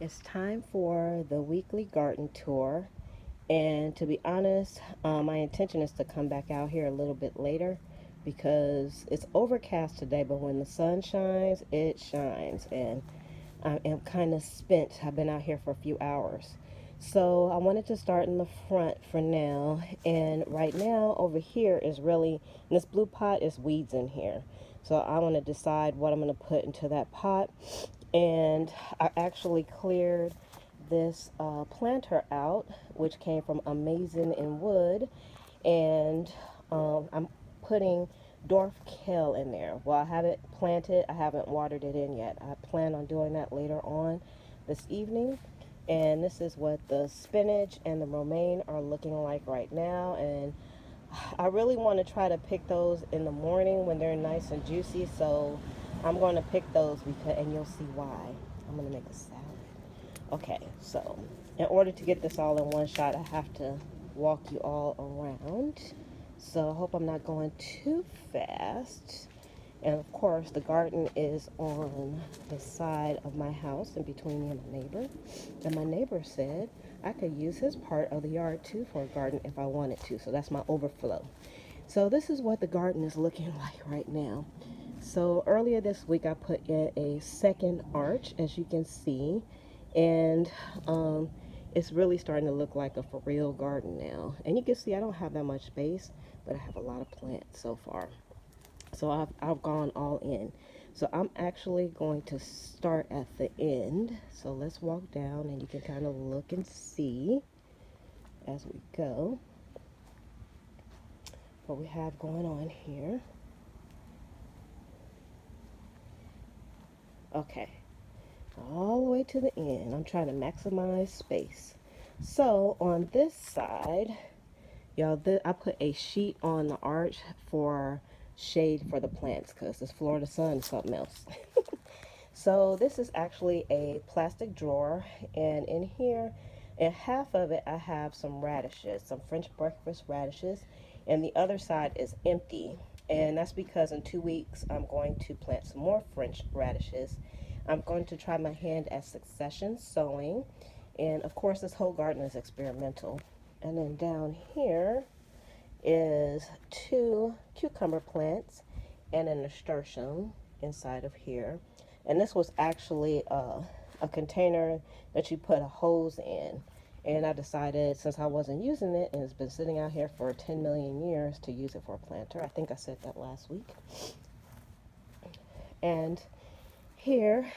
It's time for the weekly garden tour. And to be honest, my intention is to come back out here a little bit later because it's overcast today, but when the sun shines, it shines. And I am kind of spent. I've been out here for a few hours. So I wanted to start in the front for now. And right now, over here is really, in this blue pot is weeds in here. So I want to decide what I'm going to put into that pot. And I actually cleared this planter out, which came from Amazing in Wood, and I'm putting dwarf kale in there. Well, I haven't planted, I haven't watered it in yet. I plan on doing that later on this evening. And this is what the spinach and the romaine are looking like right now. And I really want to try to pick those in the morning when they're nice and juicy. So I'm going to pick those because, and you'll see why. I'm going to make a salad. Okay, so in order to get this all in one shot, I have to walk you all around. So I hope I'm not going too fast. And of course, the garden is on the side of my house in between me and my neighbor. And my neighbor said I could use his part of the yard too for a garden if I wanted to. So that's my overflow. So this is what the garden is looking like right now. So earlier this week, I put in a second arch, as you can see, and it's really starting to look like a for real garden now. And you can see I don't have that much space, but I have a lot of plants so far. So I've gone all in. So I'm actually going to start at the end. So let's walk down and you can kind of look and see as we go what we have going on here. Okay, all the way to the end. I'm trying to maximize space. So on this side, y'all, I put a sheet on the arch for shade for the plants because this Florida sun is something else. So this is actually a plastic drawer, and in here, in half of it, I have some radishes, some French breakfast radishes, and the other side is empty. And that's because in 2 weeks, I'm going to plant some more French radishes. I'm going to try my hand at succession sowing, and of course, this whole garden is experimental. And then down here is two cucumber plants and an nasturtium inside of here. And this was actually a container that you put a hose in. And I decided, since I wasn't using it and it's been sitting out here for 10 million years, to use it for a planter. I think I said that last week. And here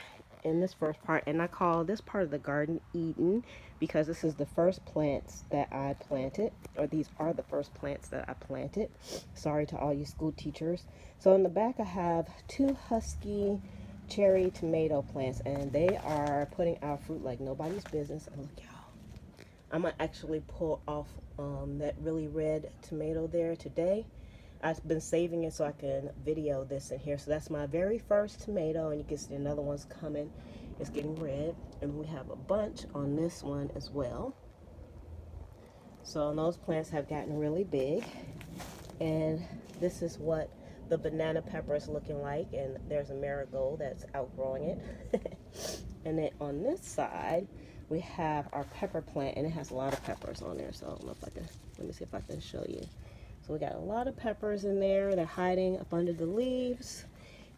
in this first part, and I call this part of the garden Eden because this is the first plants that I planted, or these are the first plants that I planted. Sorry to all you school teachers. So in the back I have two Husky cherry tomato plants, and they are putting out fruit like nobody's business. And look, y'all, I'm gonna actually pull off that really red tomato there today. I've been saving it so I can video this in here. So that's my very first tomato, and you can see another one's coming. It's getting red, and we have a bunch on this one as well. So those plants have gotten really big, and this is what the banana pepper is looking like, and there's a marigold that's outgrowing it. And then on this side, we have our pepper plant, and it has a lot of peppers on there. So I don't know if I can, let me see if I can show you. So we got a lot of peppers in there. They're hiding up under the leaves.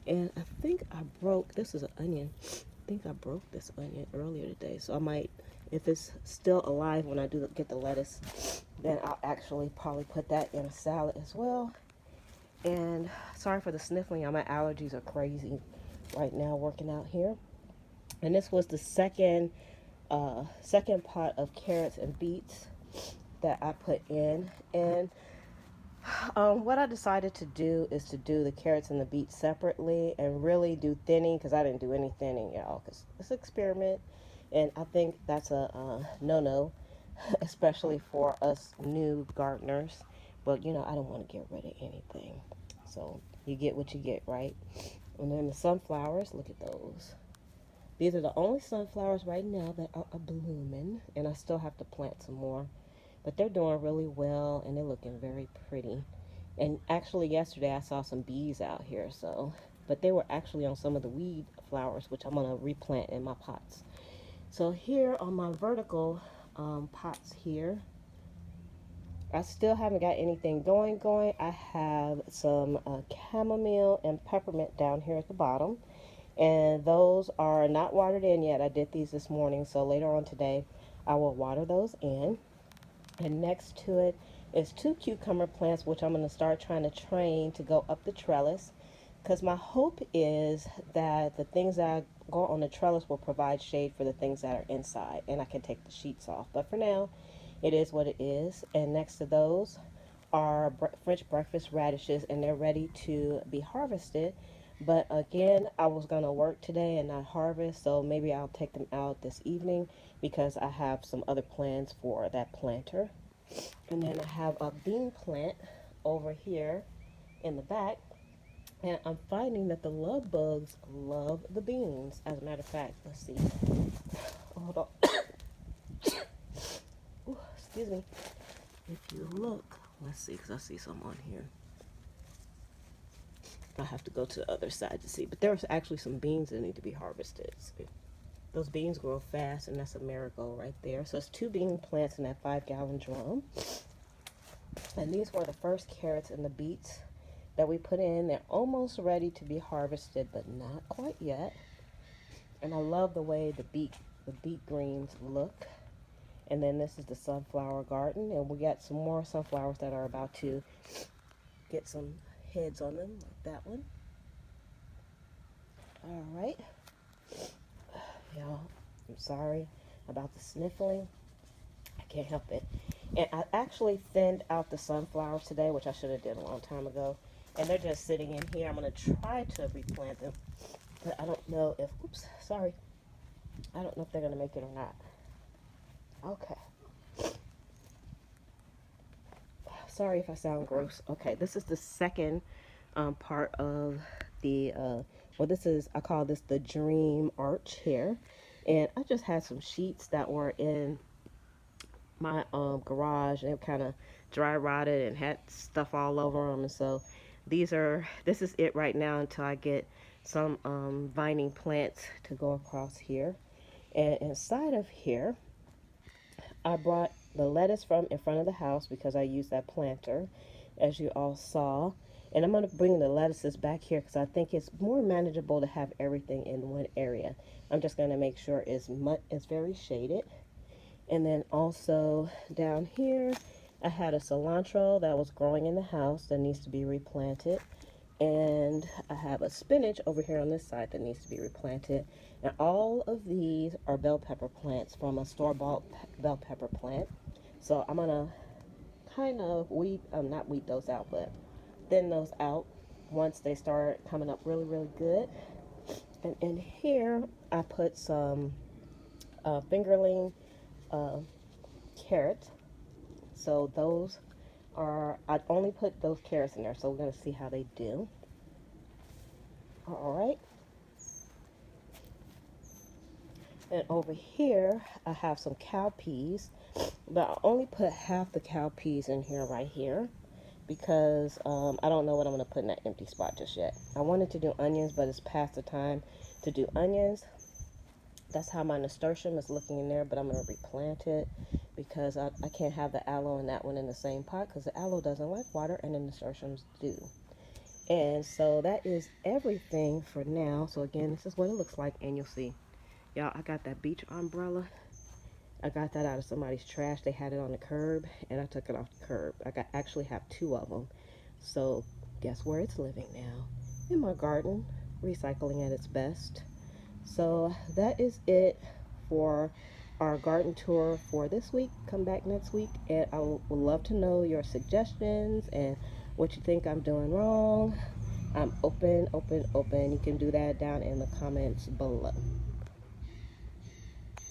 And I think I broke, this is an onion. I think I broke this onion earlier today. So I might, if it's still alive when I do get the lettuce, then I'll actually probably put that in a salad as well. And sorry for the sniffling. My allergies are crazy right now working out here. And this was the second pot of carrots and beets that I put in. And what I decided to do is to do the carrots and the beets separately and really do thinning, because I didn't do any thinning, y'all, because it's an experiment. And I think that's a no-no, especially for us new gardeners. But, I don't want to get rid of anything. So you get what you get, right? And then the sunflowers, look at those. These are the only sunflowers right now that are blooming, and I still have to plant some more. But they're doing really well, and they're looking very pretty. And actually yesterday I saw some bees out here, but they were actually on some of the weed flowers, which I'm going to replant in my pots. So here on my vertical pots here, I still haven't got anything going. I have some chamomile and peppermint down here at the bottom. And those are not watered in yet. I did these this morning, so later on today I will water those in. And next to it is two cucumber plants, which I'm going to start trying to train to go up the trellis. Because my hope is that the things that go on the trellis will provide shade for the things that are inside, and I can take the sheets off. But for now, it is what it is. And next to those are French breakfast radishes, and they're ready to be harvested. But again, I was going to work today and not harvest, so maybe I'll take them out this evening because I have some other plans for that planter. And then I have a bean plant over here in the back, and I'm finding that the love bugs love the beans. As a matter of fact, let's see. Hold on. Ooh, excuse me. If you look, let's see, because I see some on here. I have to go to the other side to see. But there's actually some beans that need to be harvested. So those beans grow fast, and that's a marigold right there. So it's two bean plants in that 5-gallon drum. And these were the first carrots and the beets that we put in. They're almost ready to be harvested, but not quite yet. And I love the way the beet greens look. And then this is the sunflower garden, and we got some more sunflowers that are about to get some heads on them, like that one. All right. Y'all, I'm sorry about the sniffling. I can't help it. And I actually thinned out the sunflowers today, which I should have did a long time ago. And they're just sitting in here. I'm going to try to replant them. But I don't know if, oops, sorry. I don't know if they're going to make it or not. Okay. Sorry if I sound gross. Okay, this is the second part of the, well, this is, I call this the dream arch here. And I just had some sheets that were in my garage, and they kind of dry rotted and had stuff all over them. And so this is it right now until I get some vining plants to go across here. And inside of here, I brought the lettuce from in front of the house because I used that planter, as you all saw. And I'm going to bring the lettuces back here because I think it's more manageable to have everything in one area. I'm just going to make sure it's very shaded. And then also down here, I had a cilantro that was growing in the house that needs to be replanted. And I have a spinach over here on this side that needs to be replanted. And all of these are bell pepper plants from a store-bought bell pepper plant. So I'm going to kind of not weed those out, but thin those out once they start coming up really, really good. And in here, I put some fingerling carrots. So those are, I only put those carrots in there, so we're going to see how they do. All right. And over here, I have some cow peas, but I only put half the cow peas in here right here because I don't know what I'm going to put in that empty spot just yet. I wanted to do onions, but it's past the time to do onions. That's how my nasturtium is looking in there, but I'm going to replant it because I can't have the aloe and that one in the same pot because the aloe doesn't like water and the nasturtiums do. And so that is everything for now. So again, this is what it looks like, and you'll see. Y'all, I got that beach umbrella. I got that out of somebody's trash. They had it on the curb, and I took it off the curb. Actually have two of them. So guess where it's living now? In my garden, recycling at its best. So that is it for our garden tour for this week. Come back next week, and I would love to know your suggestions and what you think I'm doing wrong. I'm open. You can do that down in the comments below.